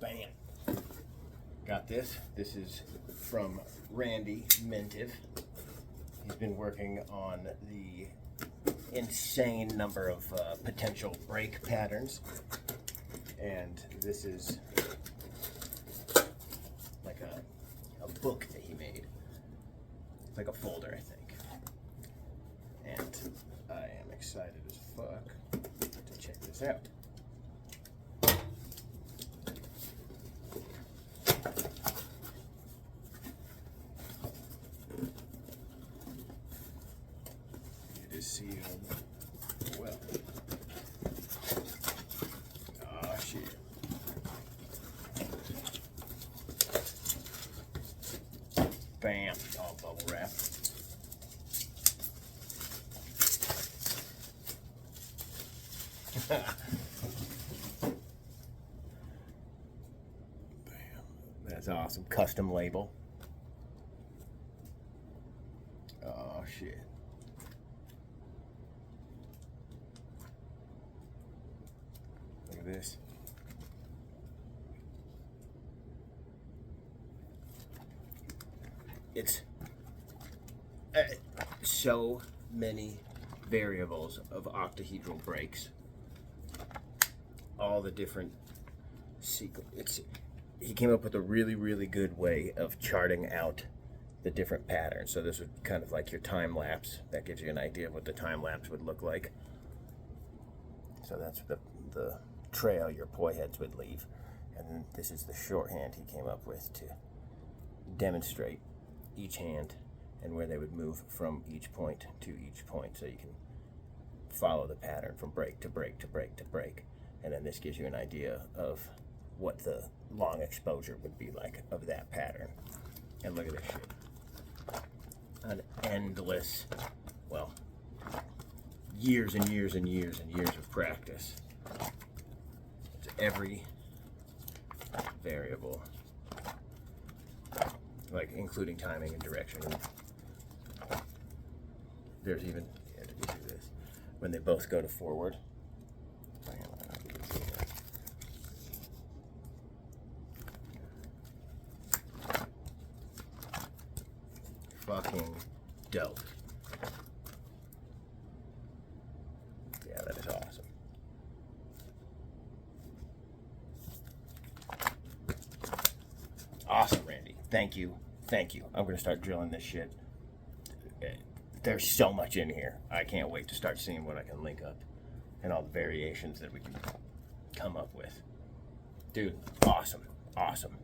Bam. Got this. This is from Randy Mentive. He's been working on the insane number of potential brake patterns. And this is like a book that he made. It's like a folder, I think. And I am excited as fuck to check this out. It is sealed well. Oh shit. Bam, all bubble wrap. Bam, that's awesome. Custom label. Oh shit. Look at this. It's so many variables of octahedral brakes. All the different sequences. He came up with a really, really good way of charting out the different patterns. So this is kind of like your time lapse. That gives you an idea of what the time lapse would look like. So that's the trail your poi heads would leave. And then this is the shorthand he came up with to demonstrate each hand and where they would move from each point to each point, so you can follow the pattern from break to break to break to break. And then this gives you an idea of what the long exposure would be like of that pattern. And look at this shit. An endless, well, years and years and years and years of practice. It's every variable, like including timing and direction. There's even, yeah, you see this, when they both go to forward. Fucking dope. Yeah, that is awesome. Awesome, Randy. Thank you. Thank you. I'm going to start drilling this shit. There's so much in here. I can't wait to start seeing what I can link up and all the variations that we can come up with. Dude, awesome. Awesome.